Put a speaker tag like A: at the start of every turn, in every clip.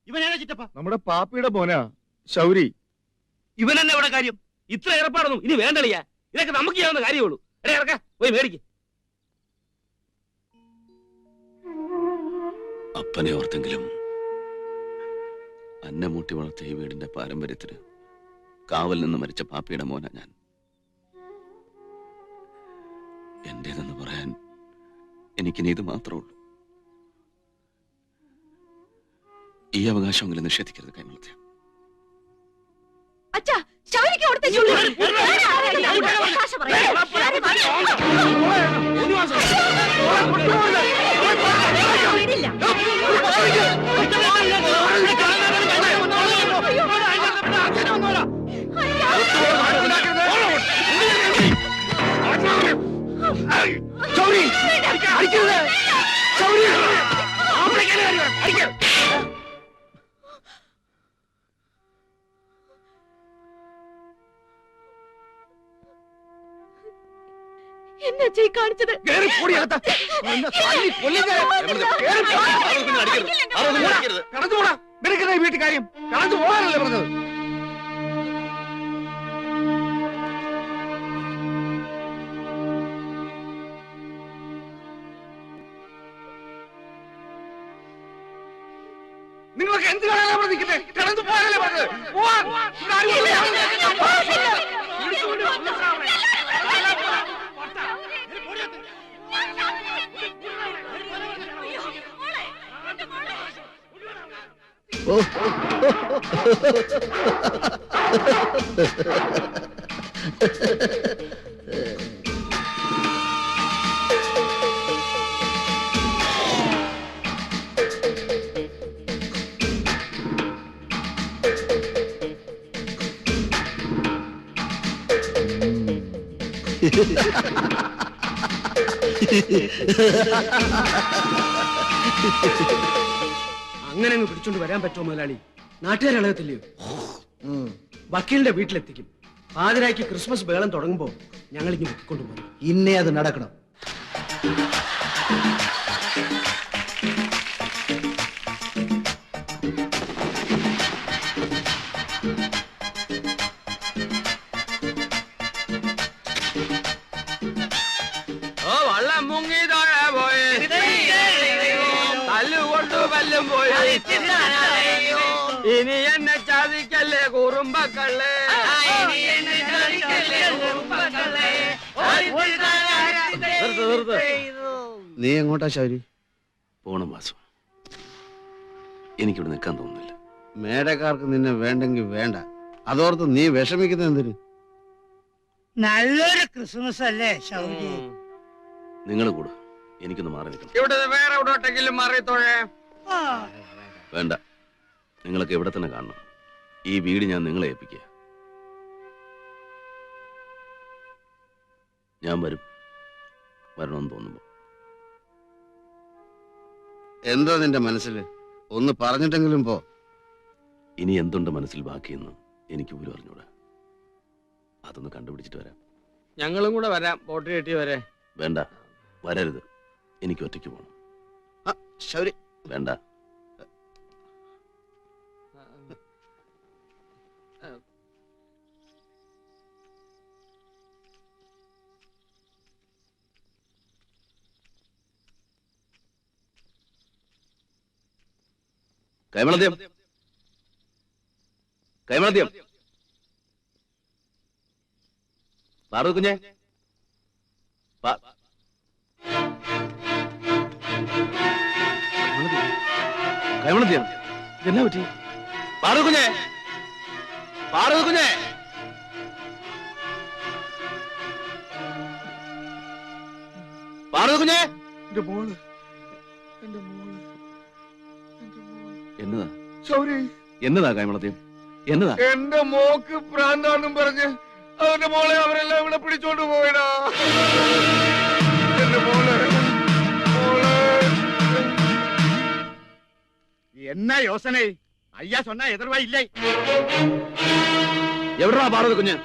A: ഇവനേതാ ചിറ്റപ്പ?
B: നമ്മുടെ പാപ്പിയുടെ മോനാ ശൗരി.
A: ഇവൻ തന്നെ ഇവിടെ കാര്യം. ഇത്ര ഏർപ്പാടൊന്നും ഇനി വേണ്ടളിയാ. ഇതൊക്കെ നമുക്ക് ചെയ്യാവുന്ന കാര്യമുള്ളൂ. എടേ ഇറക്ക, പോയി മേടിക്ക്.
C: അപ്പനെ ഓർത്തെങ്കിലും അന്നമൂട്ടി വളർത്തിയ ഈ വീടിന്റെ പാരമ്പര്യത്തിന് കാവൽ നിന്ന് മരിച്ച പാപ്പിയുടെ മോനാ ഞാൻ. എന്റേതെന്ന് പറയാൻ എനിക്കിനി ഇത് മാത്രമേ ഉള്ളൂ. ഈ അവകാശമെങ്കിലും നിഷേധിക്കരുത് കൈമളത്തെ.
D: എന്നെ കാണിച്ചത്
B: വീട്ടിൽ കാര്യം കളഞ്ഞു പോകാനല്ലേ പറഞ്ഞത്? നിങ്ങൾക്ക് എന്ത് കാണാനാ ഇവിടെ നിൽക്കുന്നത്? കടന്നു പോകാനല്ലേ പറഞ്ഞത്?
A: അങ്ങനെ അങ്ങ് പിടിച്ചോണ്ട് വരാൻ പറ്റുമോ മുതലാളി? നാട്ടുകാരളകത്തില്ലയോ? വക്കീലിന്റെ വീട്ടിലെത്തിക്കും. പാതിരായ്ക്ക് ക്രിസ്മസ് ബേളം തുടങ്ങുമ്പോ ഞങ്ങൾ ഇങ്ങ് പൊക്കിക്കൊണ്ടുപോകും.
E: ഇന്നേ അത് നടക്കണം.
A: വള്ളം മുങ്ങി താഴെ പോയി, തല്ലുകൊണ്ടു പല്ലും പോയി. ഇനി എന്നെ ചതിക്കല്ലേ കുറുമ്പക്കള്ളേ.
E: നീ എങ്ങോട്ടാ ശൗരി?
C: പോണം വാസു, എനിക്കിവിടെ നിൽക്കാൻ തോന്നുന്നില്ല.
E: മേടക്കാർക്ക് നിന്നെ വേണ്ടെങ്കിൽ വേണ്ട, അതോർത്ത് നീ വിഷമിക്കുന്ന എന്തിന്?
F: നല്ലൊരു ക്രിസ്മസ് അല്ലേ ശൗരി?
C: നിങ്ങൾ കൂടെ എനിക്കൊന്ന് മാറി നിൽക്കണം.
A: ഇവിടെ വേറെ എവിടോട്ടെങ്കിലും മാറിത്തോഴേ.
C: വേണ്ട, നിങ്ങളൊക്കെ ഇവിടെ തന്നെ കാണണം. ഈ വീട് ഞാൻ നിങ്ങളെ ഏൽപ്പിക്കുക. ഞാൻ വരണമെന്ന് തോന്നുമ്പോ.
E: എന്താ നിന്റെ മനസ്സിൽ? ഒന്ന് പറഞ്ഞിട്ടെങ്കിലും പോ.
C: ഇനി എന്തുണ്ട് മനസ്സിൽ ബാക്കിയെന്ന് എനിക്ക് പോലും അറിഞ്ഞൂടാ. അതൊന്ന് കണ്ടുപിടിച്ചിട്ട് വരാം.
A: ഞങ്ങളും കൂടെ വരാം, ബോട്ട് കെട്ടി വരെ.
C: വേണ്ട, വരരുത്. എനിക്ക് ഒറ്റയ്ക്ക് പോകണം.
E: ശൗരി
C: വേണ്ട. കൈമളദ്യം, കൈമളദ്യം, പാറു കുഞ്ഞെ, കൈമളദ്യം, ഇതെന്നാ പറ്റി? പാറു കുഞ്ഞെ, പാറു കുഞ്ഞെ, പാറു കുഞ്ഞെ.
B: എന്റെ മോള്, എന്റെ മോള്,
C: എന്നതാ
B: ശൗരി?
C: എന്നതാ കൈമളദ്യം, എന്നതാ?
B: എന്റെ മോക്ക് പ്രാന്താണെന്നും പറഞ്ഞ് അവന്റെ മോളെ അവരെല്ലാം ഇവിടെ പിടിച്ചോണ്ട് പോയടാ. എന്റെ മോളെ, മോളെ.
A: എന്നാ യോസനെ ஐயா சொன்னா எதிர்வா இல்லை.
C: എവിടാ പാറു കുഞ്ഞ്?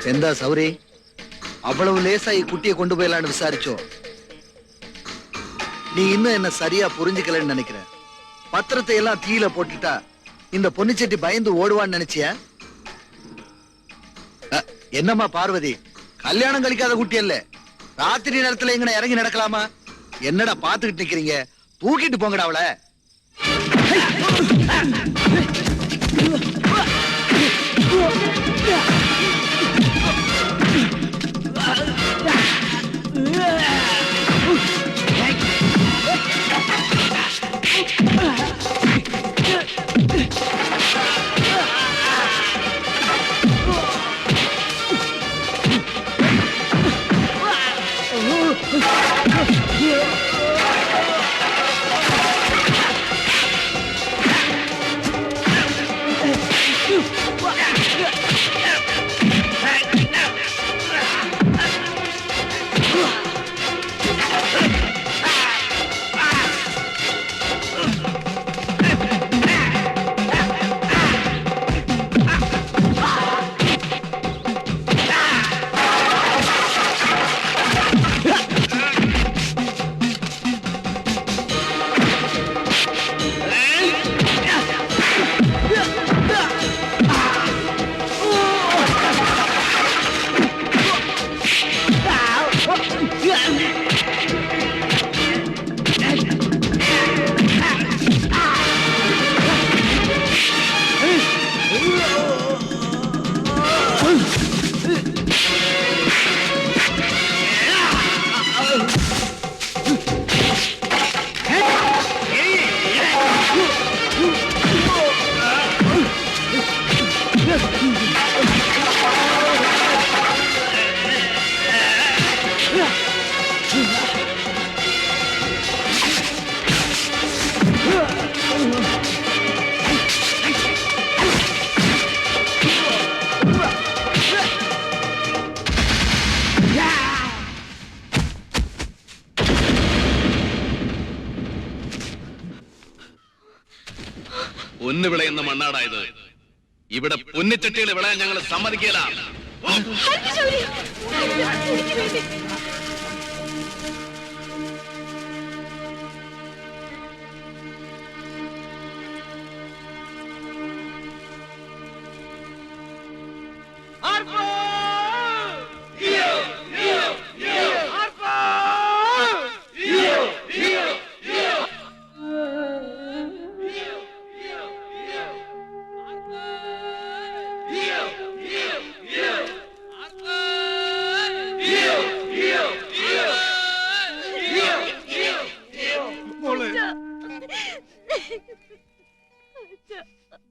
G: എന്താ സൗരി அவ்வளவு லேசா குட்டியை கொண்டு போயலான்னு விசாரிச்சோ நீ இன்னும் என்ன சரியா புரிஞ்சுக்கலன்னு நினைக்கிறேன் பத்திரத்தை எல்லாம் தீயில போட்டுட்டா இந்த பொன்னிச்செட்டி பயந்து ஓடுவான்னு நினைச்சியா என்னம்மா பார்வதி கல்யாணம் கழிக்காத குட்டி அல்ல ராத்திரி நேரத்துல எங்கன இறங்கி நடக்கலாமா என்னடா பாத்துக்கிட்டு நிக்கிறீங்க தூக்கிட்டு போங்கடா அவளை
C: പൊന്നു വിളയുന്ന മണ്ണാടായത് ഇവിടെ പൊന്നിച്ചട്ടികൾ വിളയാൻ ഞങ്ങൾ സമ്മതിക്കില്ല
D: ഹരി ശൗരി, എനിക്ക് വേണ്ടി.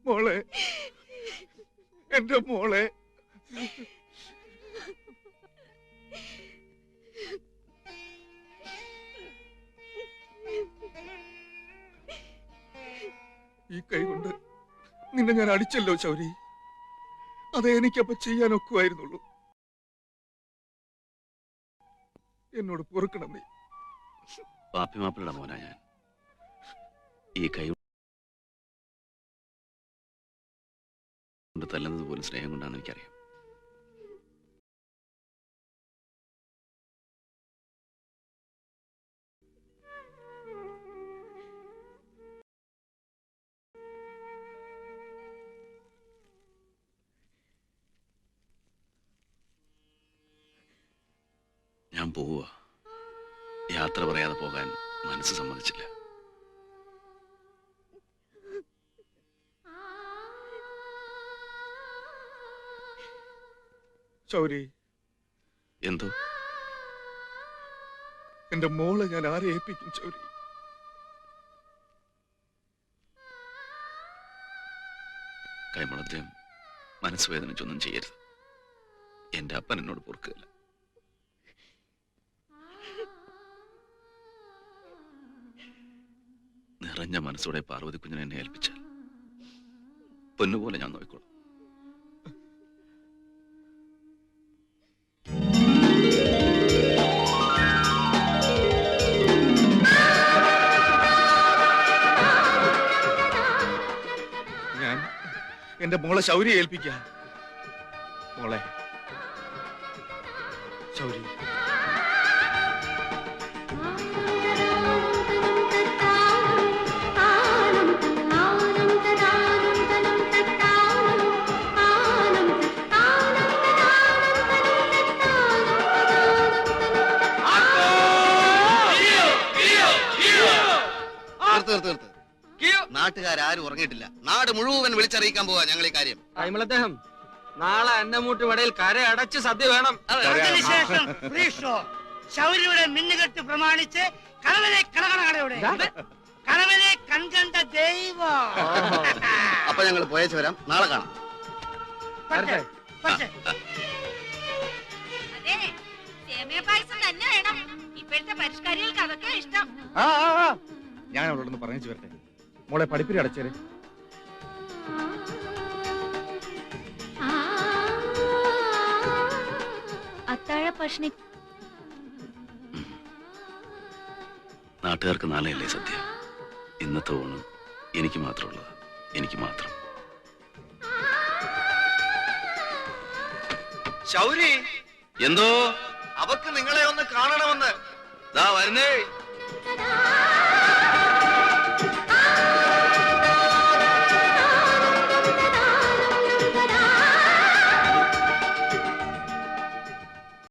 B: മോളെ എന്റെ മോളെ ഈ കൈ കൊണ്ട് നിന്നെ ഞാൻ അടിച്ചല്ലോ ശൗരി അതേ എനിക്കപ്പോ ചെയ്യാൻ ഒക്കുമായിരുന്നുള്ളൂ എന്നോട് പൊറുക്കണം നീ
C: പാപ്പിമാപ്പിളുടെ മോനാ ഞാൻ ഈ കൈ കൊണ്ട് തല്ലുന്നത് പോലും സ്നേഹം കൊണ്ടാണെന്ന് എനിക്കറിയാം ഞാൻ പോവുക യാത്ര പറയാതെ പോകാൻ മനസ്സ് സമ്മതിച്ചില്ല
B: ശൗരി
C: എന്തോ
B: എന്റെ മോളെ ഞാൻ ആരെ ഏൽപ്പിക്കും ശൗരി
C: കൈമളത്തെ മനസ്സ് വേദനിച്ചൊന്നും ചെയ്യരുത് എന്റെ അപ്പൻ എന്നോട് പൊറുക്കില്ല നിറഞ്ഞ മനസ്സോടെ പാർവതി കുഞ്ഞിനെ എന്നെ ഏൽപ്പിച്ചാൽ പൊന്നുപോലെ ഞാൻ നോക്കിക്കോളാം
B: ഞാൻ എന്റെ മോളെ ശൗര്യ ഏൽപ്പിക്കാം മോളെ ശൗരി
E: തീർത്ത് നാട്ടുകാരും ഉറങ്ങിയിട്ടില്ല. നാട് മുഴുവൻ വിളിച്ചറിയിക്കാൻ പോവാ ഞങ്ങൾ ഈ കാര്യം.
A: അദ്ദേഹം നാളെ അന്നമൂട്ട് വടയിൽ കര അടച്ച് സദ്യ വേണം.
F: അതിനുശേഷം ഫ്രീ ഷോ. ശൗര്യയുടെ മിന്നുകെട്ട് പ്രമാണിച്ച് കടവലെ കടകടയുടെ കടവലെ കൺകണ്ട ദൈവം.
E: അപ്പൊ ഞങ്ങൾ പോയേച്ച് വരാം. നാളെ കാണാം.
F: പക്ഷേ
D: അതെ, സേമിയ പായസം തന്നെ വേണം. ഇപ്പോഴത്തെ പരിഷ്കാരികൾക്ക് അതൊക്കെ ഇഷ്ടം.
B: ഞാൻ അവളോടൊന്ന് പറഞ്ഞു വരട്ടെ. മോളെ പഠിപ്പിരി അടച്ചേരെ.
D: അത്താഴ ഭക്ഷണി
C: നാട്ടുകാർക്ക് നാളെയല്ലേ സദ്യ. ഇന്നത്തെ ഊണ് എനിക്ക് മാത്രമുള്ളത്, എനിക്ക് മാത്രം.
G: ശൗരി,
C: എന്തോ
G: അവക്ക് നിങ്ങളെ ഒന്ന് കാണണമെന്ന്.
C: ദാ വരുന്നേ.
D: ആ